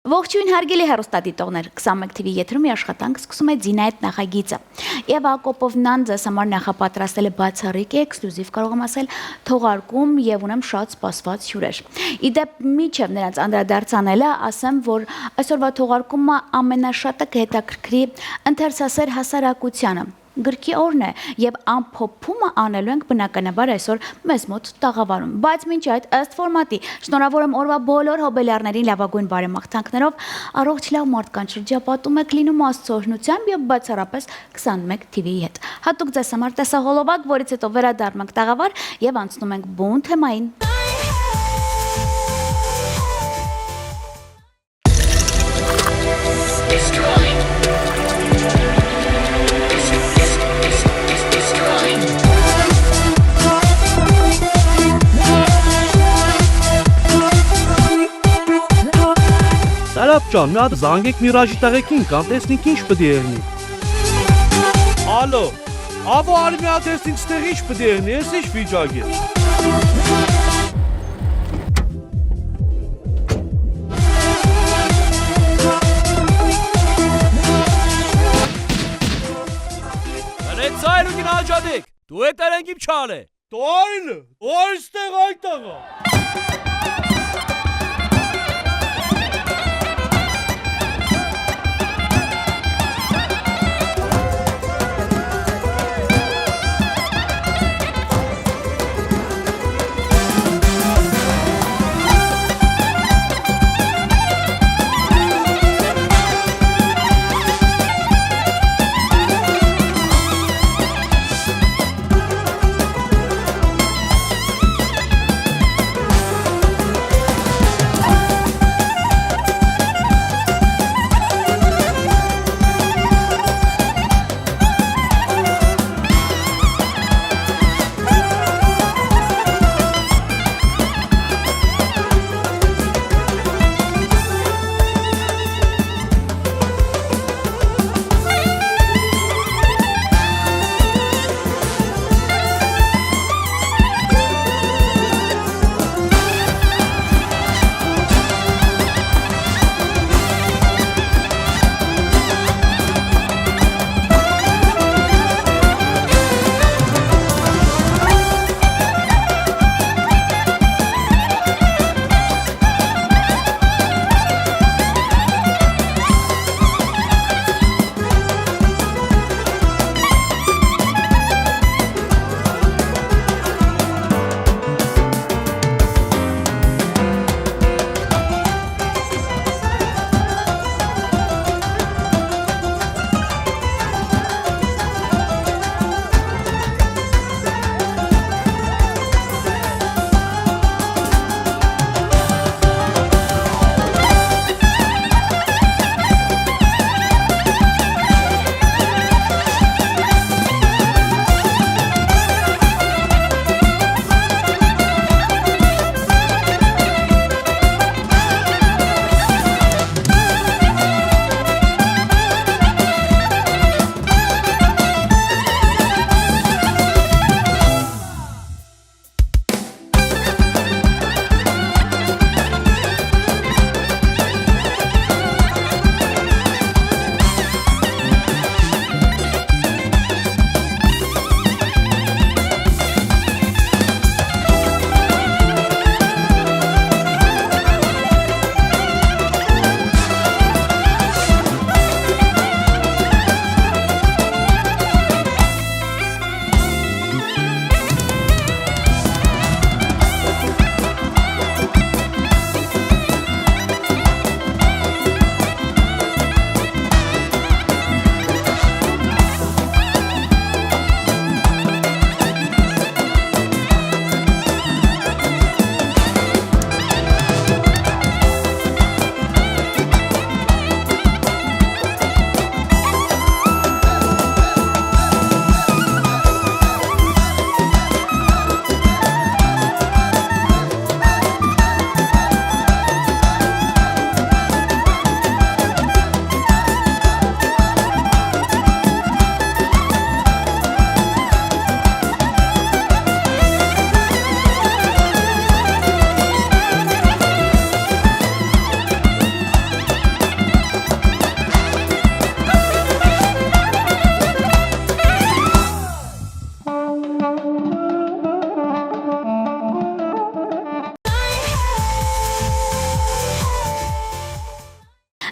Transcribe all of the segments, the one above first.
Ողջույն հարգելի հեռուստադիտողներ, 21 TV եթերում աշխատանք սկսում է Ձինայետ նախագիծը։ Եվա Կոպովնան ձեզ համար նախապատրաստել է բացառիկ էքսկլյուզիվ, կարող եմ ասել, թողարկում եւ ունեմ շատ սպասված հյուրեր։ Իդեպ միջև նրանց անդրադարձանելը, ասեմ, որ այսօրվա թողարկումը ամենաշատը կհետաքրքրի ընթերցասեր հասարակությանը։ Գրքի օրն է եւ ամփոփումը անելու ենք բնականաբար այսօր մեզ մոտ տաղավարում, բայց մինչ այդ ըստ ֆորմատի շնորհավոր եմ օրվա բոլոր հոբելյարներին լավագույն բարեմաղթանքներով, առողջ լավ մարդկանց շրջապատում եք լինում Աստծո օրհնությամբ եւ բացառապես 21 TV-ի հետ։ Հատուկ ձեզ համար տեսահոլովակ, որից հետո վերադառնում ենք տաղավար եւ անցնում ենք բուն թեմային։ Սարապ ջան, մի հատ զանգեք Միրաժի տղեկին կամ տեսնենք ինչ պետք է եղնի։ Ալո, ավո արի մի հատ տեսնենք ստեղ ինչ պետք է եղնի, ես ինչ վիճակ է։ Հրեց ծայր ու գնա աջադեք, դու է տերենք իմ չալ է։ Տոյլ, որ ստեղ այդ աղա։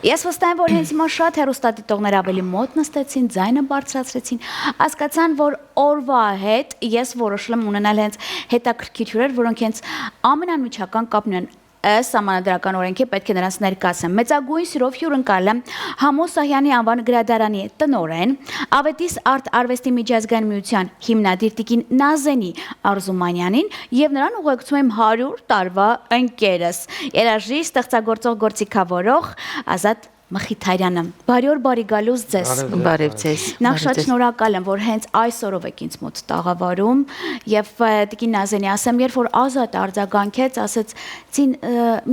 Ես վստահ եմ, որ հենց հիմա շատ հեռուստադիտողներ ավելի մոտ նստեցին, ձայնը բարձրացրեցին, հասկացան, որ օրվա հետ ես որոշել եմ ունենալ հենց հետաքրքիր հյուրեր, որոնք հենց ամենանմիջական կապն են ըստ սահմանադրական օրենքի պետք է նրանց ներկայացնեմ։ Մեծագույն սիրով հյուրընկալ եմ Համո Սահյանի անվան գրադարանի տնօրեն, Ավետիս արվեստի միջազգային միության հիմնադիր տիկին Նազենի Արզումանյանին եւ նրան ուղեկցում եմ 100 տարվա ընկերս, երաժիշտ, ստեղծագործող, գործիքավորող Ազատ Մխիթարյանը։ Բարի օր, բարի գալուս ձեզ։ Բարև ձեզ։ Նախ շատ շնորհակալ եմ, որ հենց այսօրով եք ինձ մոտ տաղավարում եւ տիկին Նազենի ասեմ, երբ որ Ազատ արձագանքեց, ասեց, «Ցին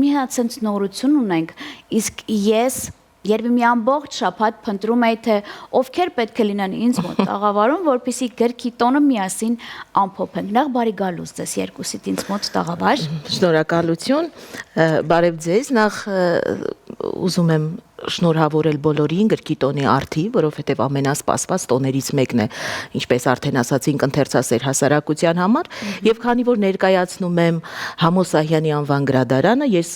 մի հատ sense նորություն ունենք», իսկ ես երբ մի ամբողջ շաբաթ փնտրում էի, թե ովքեր պետք է լինեն ինձ մոտ տաղավարում, որպեսզի գրքի տոնը միասին ամփոփենք։ Նախ բարի գալուս ձեզ երկուսիդ ինձ մոտ տաղավար։ Շնորհակալություն, բարև ձեզ, նախ ուզում եմ շնորհավորել բոլորին գրքի տոնի արդի, որովհետև ամենասպասված տոներից մեկն է, ինչպես արդեն ասացինք, ընթերցասեր հասարակության համար, եւ քանի որ ներկայացնում եմ Համո Սահյանի անվան գրադարանը, ես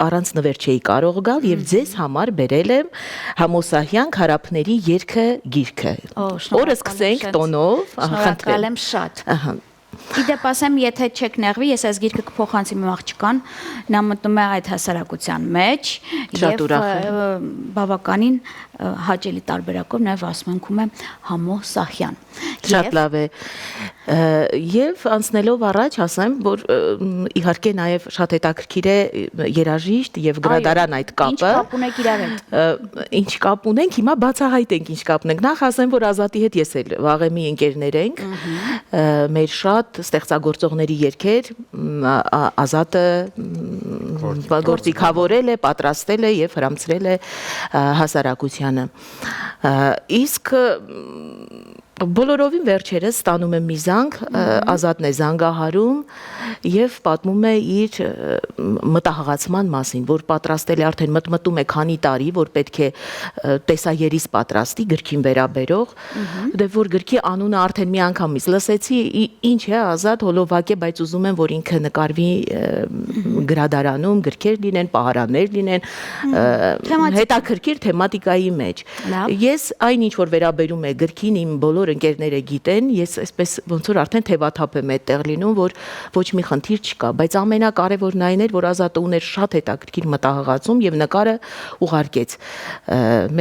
առանց նվեր չէի կարող գալ եւ ձեզ համար բերել եմ Համո Սահյան Քարափների երգը գիրքը։ Օրը սկսենք տոնով, Շնորհակալ եմ շատ։ Իդեպ ասեմ, եթե չեք նեղվի, ես այս գիրքը կփոխանցի իմ աղջկան, նա մտնում է այդ հասարակության մեջ եւ բավականին հաճելի տարբերակով նաեւ ասում ենք ում է Համո Սահյան։ Շատ լավ է։ Եվ անցնելով առաջ ասեմ, որ իհարկե նաև շատ հետաքրքիր է երաժիշտ եւ գրադարան այդ կապը։ Ինչ կապ ունեք իրար հետ։ Ինչ կապ ունենք, հիմա բացահայտենք ինչ կապ ունենք։ Նախ ասեմ, որ Ազատի հետ ես էլ վաղեմի ընկերներ ենք։ Մեր շատ ստեղծագործողների երգեր Ազատը գործիքավորել է, պատրաստել է եւ հրամցրել է հասարակությանը։ Իսկ բոլորովին վերջերս ստանում եմ մի զանգ, Ազատն է զանգահարում եւ պատմում է իր մտահղացման մասին, որ պատրաստել է արդեն մտմտում է քանի տարի, որ պետք է տեսաերիս պատրաստի գրքին վերաբերող, դե որ գրքի անունը արդեն մի անգամից լսեցի, ինչ է Ազատ հոլովակ է, բայց ուզում եմ, որ ինքը նկարվի գրադարանում, գրքեր լինեն, պահարաններ լինեն, հետաքրքիր թեմատիկայի մեջ։ Ես այն ինչ որ վերաբերում է գրքին, իմ բոլոր ընկերները գիտեն, ես այսպես ոնց որ արդեն թևաթափ եմ այդտեղ լինում, որ ոչ մի խնդիր չկա, բայց ամենակարևորն այն էր, որ Ազատը ուներ շատ հետաքրքիր մտահղացում եւ նկարը ուղարկեց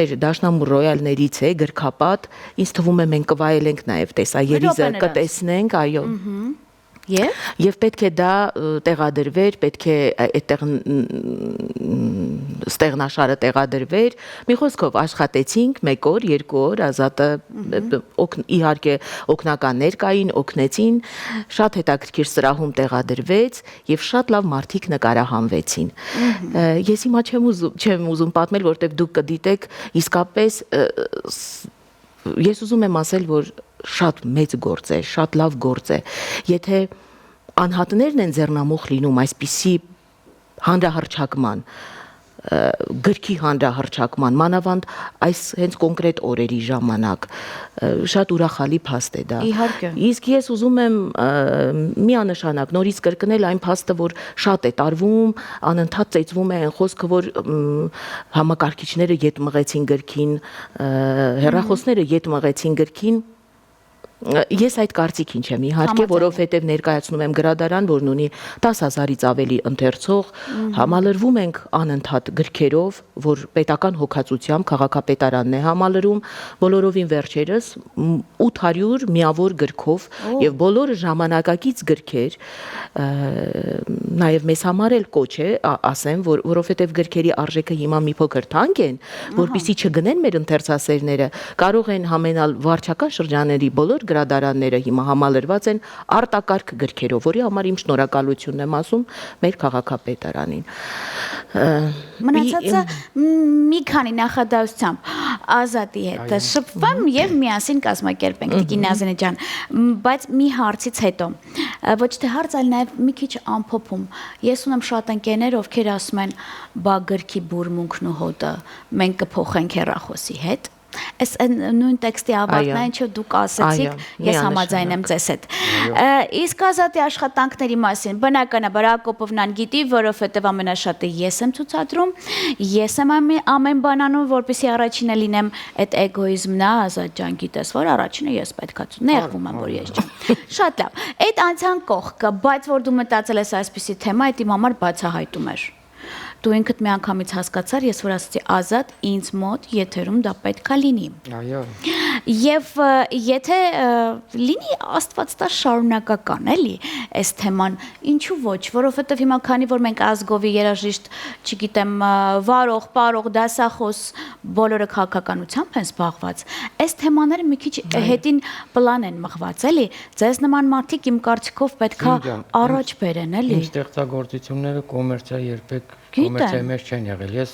մեր դաշնամուր ռոյալներից է գրքապատ, ինձ թվում է մենք կվայելենք նաեւ տեսաերիզը կտեսնենք, այո։ Եվ պետք է դա տեղադրվեր, պետք է այդտեղ ստեղնաշարը տեղադրվեր։ Մի խոսքով աշխատեցինք 1 օր, 2 օր, Ազատը իհարկե օգնականներ կային, օգնեցին, շատ հետաքրքիր սրահում տեղադրվեց եւ շատ լավ մարդիկ նկարահանվեցին։ Ես հիմա չեմ ուզում պատմել, որտեղ դուք կդիտեք, իսկապես ես ուզում եմ ասել, որ շատ մեծ գործ է, շատ լավ գործ է։ Եթե անհատներն են ձեռնամուխ լինում այսպիսի հանրահռչակման, գրքի հանրահռչակման, մանավանդ այս հենց կոնկրետ օրերի ժամանակ, շատ ուրախալի փաստ է դա։ Իհարկե։ Իսկ ես ուզում եմ միանշանակ նորից կրկնել այն փաստը, որ շատ է տարվում, անընդհատ ծեծվում է այն խոսքը, որ համակարգիչները ետ մղեցին գրքին, հեռախոսները ետ մղեցին գրքին։ Ես այդ կարծիքին չեմ, իհարկե, որովհետև ներկայացնում եմ գրադարան, որն ունի 10,000-ից ավելի ընթերցող, համալրվում ենք անընդհատ գրքերով, որ պետական հոգացությամբ քաղաքապետարանն է համալրում, բոլորովին վերջերս 800 միավոր գրքով եւ բոլորը ժամանակակից գրքեր, նաեւ մեզ համար էլ կոչ է, ասեմ, որովհետև գրքերի արժեքը հիմա մի փոքր թանկ են, որպեսզի չգնեն մեր ընթերցասերները, կարող են համենալ վարչական շրջանների բոլոր գրադարանները հիմա համալրված են արտակարգ գրքերով, որի համար իմ շնորհակալությունն եմ ասում մեր քաղաքապետարանին։ Մնացածը մի քանի նախադասությամբ Ազատի հետ շփվեմ եւ միասին կազմակերպենք տիկին Նազենի ջան, բայց մի հարցից հետո ոչ թե հարց, այլ նաեւ մի քիչ ամփոփում։ Ես ունեմ շատ ընկերներ, ովքեր ասում են՝ «Բա գրքի բուրմունքն ու հոտը մենք կփոխենք հեռախոսի հետ»։ Այս նույն տեքստի ավարտն այն չէ դուք ասեցիք, ես համաձայն եմ ձեզ հետ։ Իսկ Ազատի աշխատանքների մասին բնականաբար Ակոպովնան գիտի, որովհետև ամենաշատը ես եմ ցուցադրում, ես եմ ամեն բան անում, որպեսզի առաջինը լինեմ, այդ էգոիզմն է, Ազատ ջան, գիտես, որ առաջինը ես պետքա նեղվում եմ, որ ես չեմ։ Շատ լավ։ Այդ անցան կողքը, բայց որ դու մտածել ես այսպիսի թեմա, այդ իմ համար բացահայտում էր։ Դու ինքդ մի անգամից հասկացար, ես որ ասացի Ազատ, ինձ մոտ եթերում դա պետքա լինի։ Այո։ Եվ եթե լինի Աստված տա շարունակական, էլի, այս թեման, ինչու ոչ, որովհետև հիմա քանի որ մենք ազգովի երաժիշտ, չգիտեմ, վարող, պարող, դասախոս, բոլորը քաղաքականությամբ են զբաղված, այս թեմաները մի քիչ հետին պլան են մղված, էլի, ձեզ նման մարդիկ իմ կարծիքով պետքա առաջ բերեն, էլի։ Իմ ստեղծագործությունները կոմերցիա երբեք կոմերցիայի մեջ չեն եղել։ Ես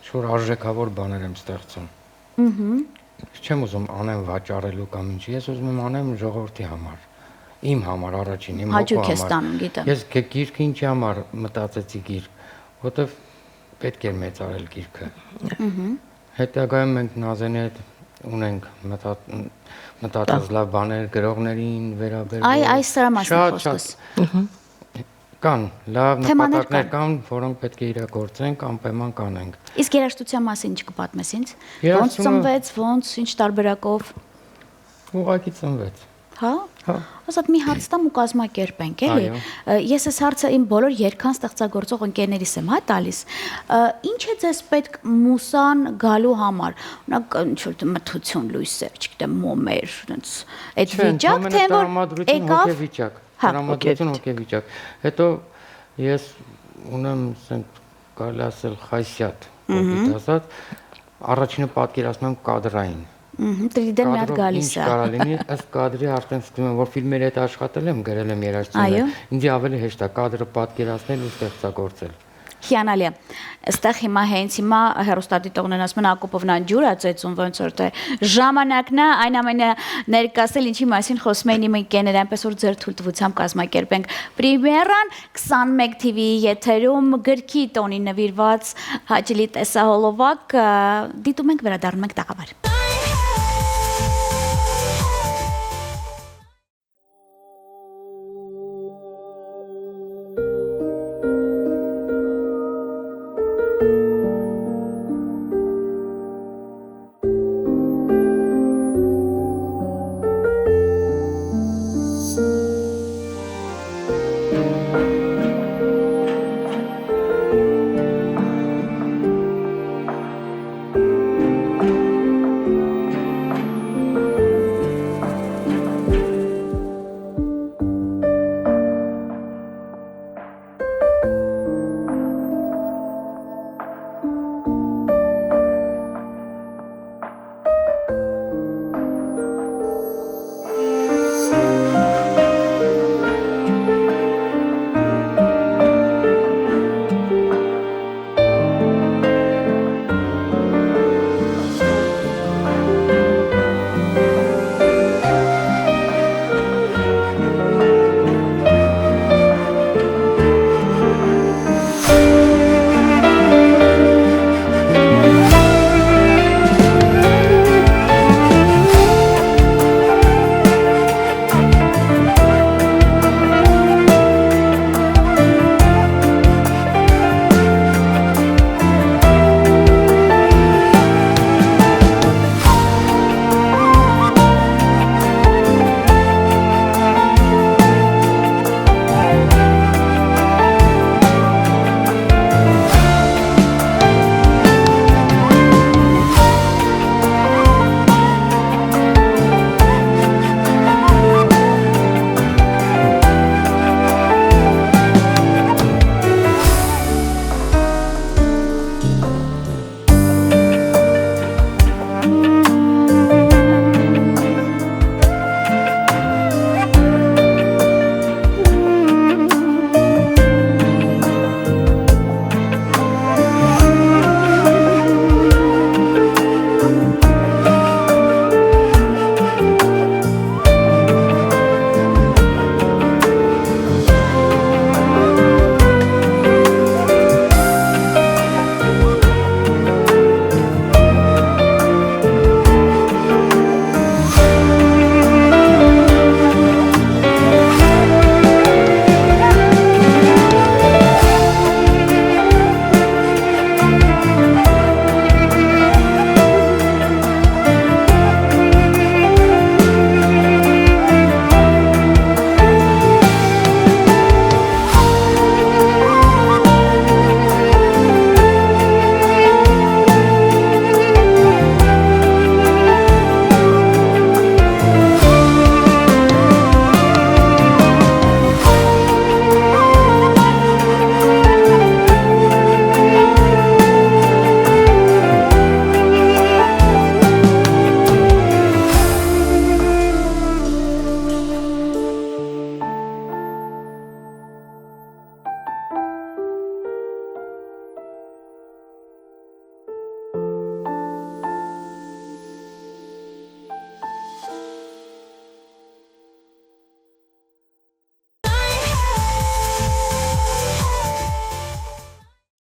շուտ արժեքավոր բաներ եմ ստեղծում։ Չեմ ուզում անեմ վաճառելու կամ ինչ, ես ուզում եմ անեմ ժողովրդի համար, իմ համար առաջին, իմ հոգու համար։ Հաճույք ես ստանում, գիտեմ։ Ես գիրքը ինչի համար մտածեցի գիրք, որովհետև պետք էր մեծարել գիրքը։ Հետագայում մենք Նազենի հետ ունենք մտածած լավ բաներ գրողներին վերաբերող։ Այս սրա մասին խոսքս։ Կան լավ նպատակներ կան, որոնք պետք է իրագործենք, անպայման կանենք։ Իսկ երաժշտության մասին ինչ կպատմես ինձ։ Ոնց ծնվեց, ոնց, ինչ տարբերակով։ Ուղղակի ծնվեց։ Հա։ Ասած մի հարց տամ ու կազմակերպենք, էլի։ Ես այս հարցը իմ բոլոր երգան ստեղծագործող ընկերներիս եմ, հա, տալիս։ Ինչ է ձեզ պետք մուսան գալու համար։ Օրինակ, ինչ-որ մթություն, լույսեր, չգիտեմ, մոմեր, այնց այդ վիճակ, թե որ եկավ։ Տրամադրություն հոգեվիճակ։ Հետո ես ունեմ ասենք կարելի ասել խայսյատ, որպես ասած, առաջինը պատկերացնում եմ կադրային։ Դրիդեն մի հատ գալիս է։ Ինչ կարա լինի, ըստ կադրի արդեն ստում եմ, որ ֆիլմերի հետ աշխատել եմ, գրել եմ երաժշտություն։ Ինձ ավելի հեշտ է կադրը պատկերացնել ու ստեղծագործել։ Հիանալի է։ Այստեղ հիմա հենց հիմա հեռուստադիտողներն ասում են Ակոպովնան ջուր է ծեծում, ոնց որ թե ժամանակն է, այն ամենը ներկայացել, ինչի մասին խոսում էին իմ ընկերները, այնպես որ ձեր թույլտվությամբ կազմակերպենք պրեմիերան 21 TV-ի եթերում գրքի տոնի նվիրված հաճելի տեսահոլովակ, դիտում ենք, վերադառնում ենք տաղավար։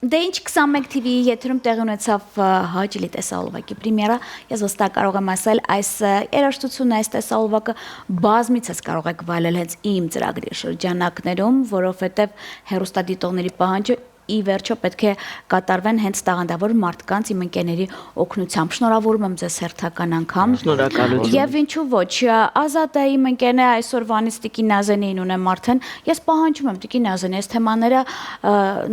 Դե ինչ 21 TV-ի եթերում տեղի ունեցավ Հաճելի տեսահոլովակի պրեմիերա, ես վստահ կարող եմ ասել, այս երաժշտությունը, այս տեսահոլովակը բազմիցս կարող եք վայելել հենց իմ ծրագրի շրջանակներում, որովհետև հեռուստադիտողների պահանջը ի վերջո պետք է կատարվեն հենց տաղանդավոր մարդկանց իմ ընկերների օգնությամբ։ Շնորհավորում եմ ձեզ հերթական անգամ։ Շնորհակալություն։ Եվ ինչու ոչ, Ազատը իմ ընկերն է այսօրվանից Տիկին Նազենին ունեմ արդեն։ Ես պահանջում եմ Տիկին Նազենի այս թեմաները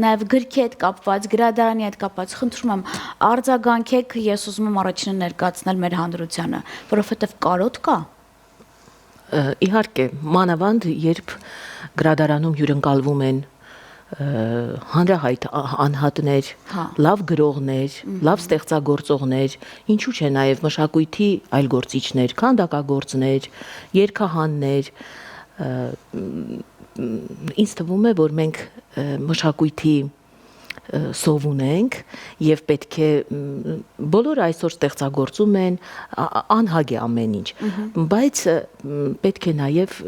նաև գրքի հետ կապված, գրադարանի հետ կապված, խնդրում եմ արձագանքեք, ես ուզում եմ առաջինը ներկայացնել մեր հանրությանը, որովհետև կարոտ կա։ Իհարկե, մանավանդ երբ գրադարանում հյուրընկալվում են հանրահայտ անհատներ, լավ գրողներ, լավ ստեղծագործողներ, ինչու՞ չէ նաև մշակույթի այլ գործիչներ, քանդակագործներ, երգահաններ, ինձ թվում է, որ մենք մշակույթի սով ունենք եւ պետք է բոլորը այսօր ստեղծագործում են, անհագ է ամեն ինչ, բայց պետք է նաև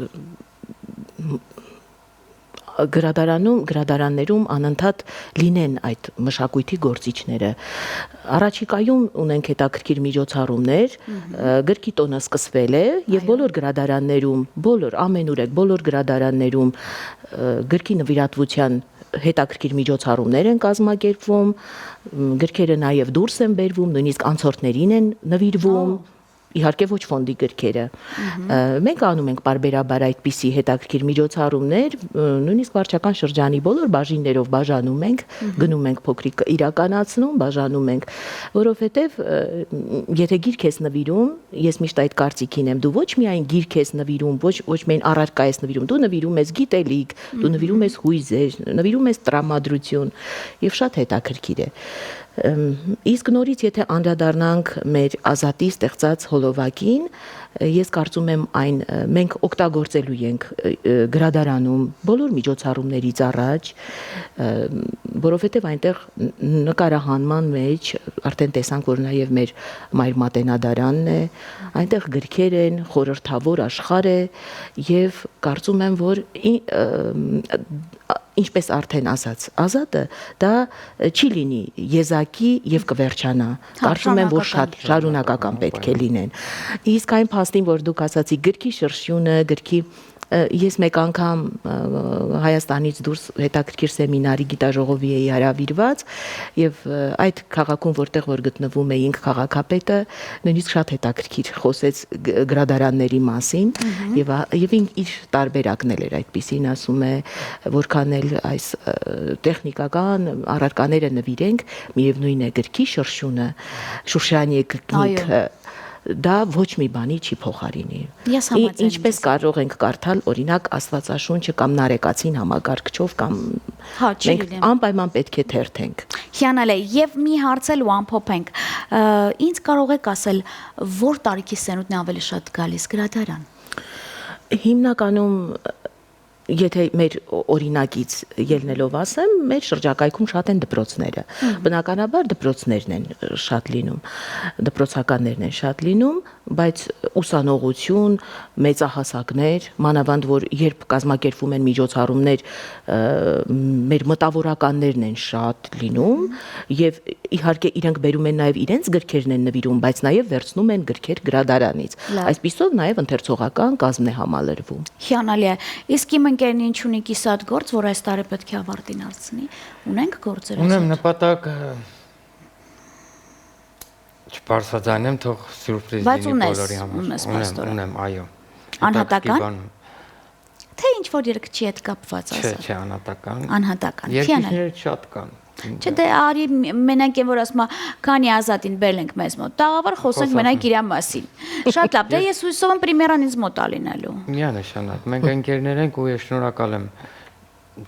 գրադարաններում անընդհատ լինեն այդ մշակույթի գործիչները։ Առաջիկայում ունենք հետաքրքիր միջոցառումներ, գրքի տոնը սկսվել է եւ բոլոր գրադարաններում, ամենուրեք բոլոր գրադարաններում գրքի նվիրատվության հետաքրքիր միջոցառումներ են կազմակերպվում, գրքերը նաև դուրս են բերվում, նույնիսկ անցորդներին են նվիրվում։ Իհարկե ոչ ֆոնդի գրքերը։ Մենք անում ենք պարբերաբար այդպիսի հետաքրքիր միջոցառումներ, նույնիսկ վարչական շրջանի բոլոր բաժիններով բաժանում ենք, գնում ենք փոքրիկ իրականացնում, բաժանում ենք, որովհետև եթե գիրք ես նվիրում, ես միշտ այդ կարծիքին եմ, դու ոչ միայն գիրք ես նվիրում, ոչ միայն առարկա ես նվիրում, դու նվիրում ես գիտելիք, դու նվիրում ես հույզեր, նվիրում ես տրամադրություն եւ շատ հետաքրքիր է։ Իսկ նորից եթե անդրադառնանք մեր Ազատի ստեղծած հոլովակին, ես կարծում եմ այն մենք օգտագործելու ենք գրադարանում բոլոր միջոցառումներից առաջ, որովհետև այնտեղ նկարահանման մեջ արդեն տեսանք, որ նաև մեր Մայր Մատենադարանն է, այնտեղ գրքեր են, խորհրդավոր աշխարհ է եւ կարծում եմ, որ ինչպես արդեն ասաց Ազատը, դա չի լինի եզակի եւ կվերջանա։ Կարծում եմ, որ շատ շարունակական պետք է լինեն։ Իսկ այն փաստին, որ դուք ասացի գրքի շրշյունը, գրքի ես մեկ անգամ Հայաստանից դուրս հետաքրքիր սեմինարի գիտաժողովի էի հրավիրված եւ այդ քաղաքում որտեղ որ գտնվում էինք քաղաքապետը նույնիսկ շատ հետաքրքիր խոսեց գրադարանների մասին եւ իր տարբերակն էր այդպեսին ասում է որքան էլ այս տեխնիկական առարկաները նվիրենք միևնույն է գրքի շրշյունը Շուշանի կնիքը դա ոչ մի բանի չի փոխարինի։ Ինչպես կարող ենք կարդալ օրինակ Աստվածաշունչը կամ Նարեկացին համակարգչով կամ մենք անպայման պետք է թերթենք։ Հիանալ է եւ մի հարցել ու ամփոփենք։ Ինչ կարող եք ասել, որ տարիքի սերունդն է ավելի շատ գալիս գրադարան։ Հիմնականում եթե մեր օրինակից ելնելով ասեմ, մեր շրջակայքում շատ են դպրոցները։ Բնականաբար դպրոցներն են շատ լինում, դպրոցականներն են շատ լինում, բայց ուսանողություն, մեծահասակներ, մանավանդ որ երբ կազմակերպվում են միջոցառումներ, մեր մտավորականներն են շատ լինում եւ իհարկե իրենք բերում են նաեւ իրենց գրքերն են նվիրում, բայց նաեւ վերցնում են գրքեր գրադարանից։ Այսպիսով նաեւ ընթերցողական կազմն է համալրվում։ Հիանալի է։ Իսկ իմ ընկերն ինչ ունի կիսատ գործ, որ այս տարի պետք է ավարտին հասցնի։ Ունենք գործեր։ Ունեմ նպատակ չբարձրացնեմ, թող սյուրպրիզ լինի բոլորի համար։ Ունեմ, այո։ Անհատական։ Թե ինչ որ երկչի հետ կապված ասա։ Չէ, անհատական։ Անհատական։ Երկիչներ շատ կան։ Չէ, դե արի մենակ են որ ասում քանի Ազատին բերել ենք մեզ մոտ։ Տաղավար խոսենք մենակ իր մասին։ Շատ լավ, դե ես հույսով եմ պրեմիերան ինձ մոտ ալինելու։ Միանշանակ։ Մենք ընկերներ ենք ու ես շնորհակալ եմ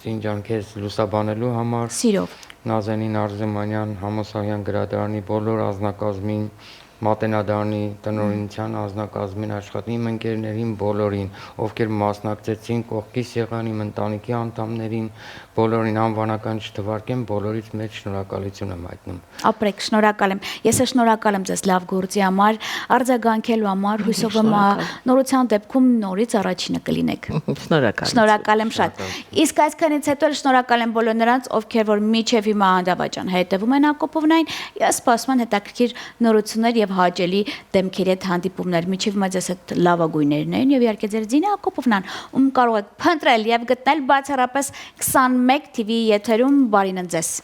Զինջան քեզ լուսաբանելու համար։ Սիրով։ Նազենին Արզումանյան, Համոսահյան գրադարանի բոլոր ազնագազմին, Մատենադարանի տնօրինության անձնակազմին աշխատի իմ ընկերներին բոլորին, ովքեր մասնակցեցին կողքից եղան իմ ընտանիքի անդամներին, բոլորին անվանական չթվարկեմ, բոլորից մեծ շնորհակալություն եմ հայտնում։ Ապրեք, շնորհակալ եմ։ Ես էլ շնորհակալ եմ ձեզ լավ գործի համար, արձագանքելու համար, հույսով եմ նորության դեպքում նորից առաջինը կլինեք։ Շնորհակալ եմ շատ։ Իսկ այսքանից հետո էլ շնորհակալ եմ բոլոր նրանց, ովքեր որ միջև հիմա անդավաճան հետևում են Հակոբովնային, ես սպասում եմ հետաքրքիր նորություններ եւ հաճելի դեմքերի հետ հանդիպումներ։ Միջև հիմա ձեզ հետ լավագույններն են եւ իհարկե ձեր Զինա Հակոբովնան, ում կարող եք փնտրել եւ գտնել բացառապես 21 TV եթերում։ Բարին ձեզ։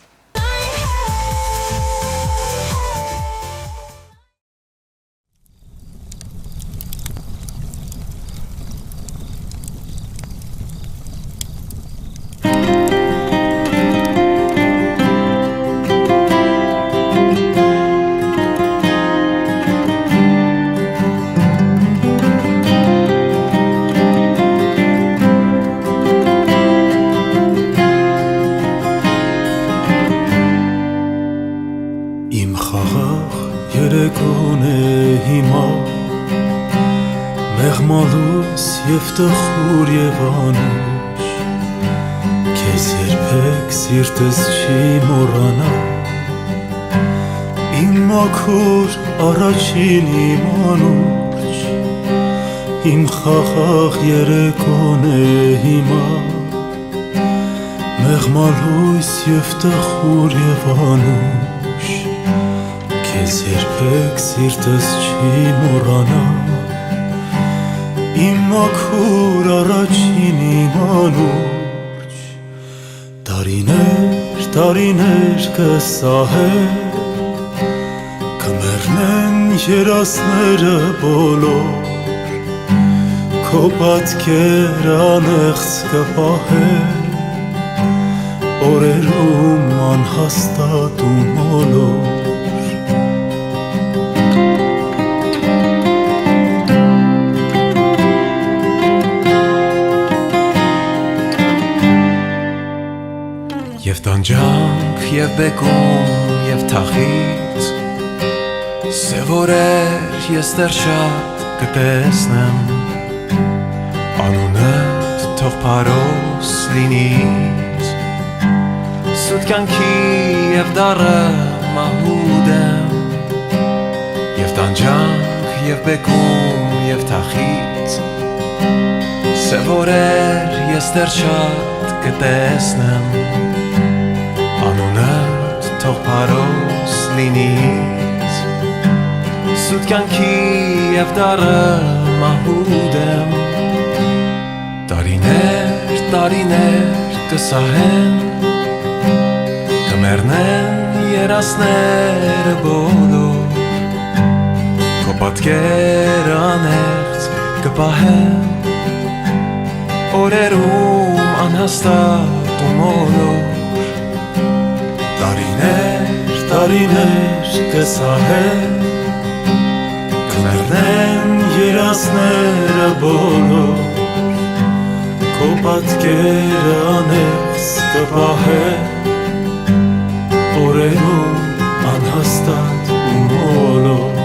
Եվ տխուր և անուշ Քեզ երբեք սիրտս չի մոռանա Իմ մաքուր առաջին իմ անուշ Իմ խաղաղ երեկոն է հիմա Մեղմալույս և տխուր և անուշ Քեզ երբեք սիրտս չի մոռանա Իմ մաքուր առաջին իմ անուրջ Տարիներ կսահեր Կմեռնեն երասները բոլոր Քո պատկեր անեղծ կպահեր Օրերում անհաստատ ու մոլոր Եվ տանջանք, և բեկում, և թախից Սև օրեր ես դեռ շատ կտեսնեմ Անունդ թող փարոս լինից Սուտ կյանքի և դառը մահուդեմ Եվ տանջանք, և բեկում, և թախից Սև օրեր ես դեռ շատ կտեսնեմ Անունդ թող փարոս լինից Սուտ կյանքի և դառը մահուդեմ Տարիներ կսահեն Կմեռնեն երասները բոլոր Քո պատկեր անեղծ կպահեն Օրերում անհաստատ ու մոլոր Տարիներ կսահեն Կմեռնեն երասները բոլոր Քո պատկեր անեղծ կպահեն Օրերում անհաստատ ու մոլոր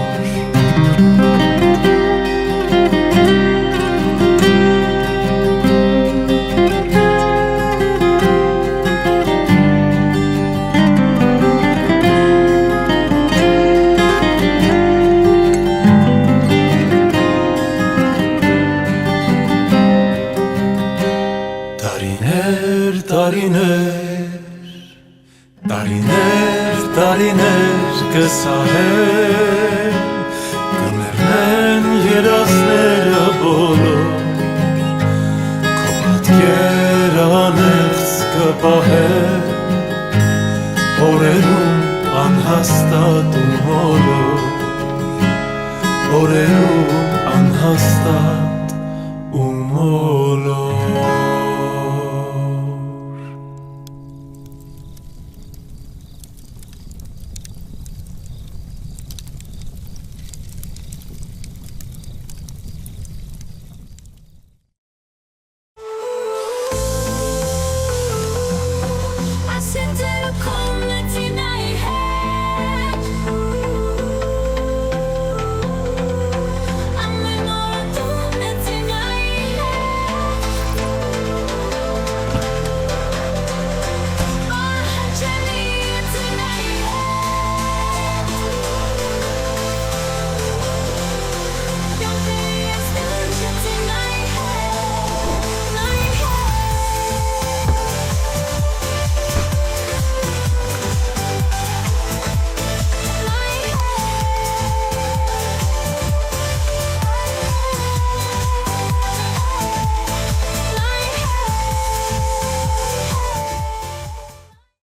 Տարիներ կսահեն Կմեռնեն երասները բոլոր Քո պատկեր անեղծ կպահեն Օրերում անհաստատ ու մոլոր Օրերում անհաստատ ու մոլոր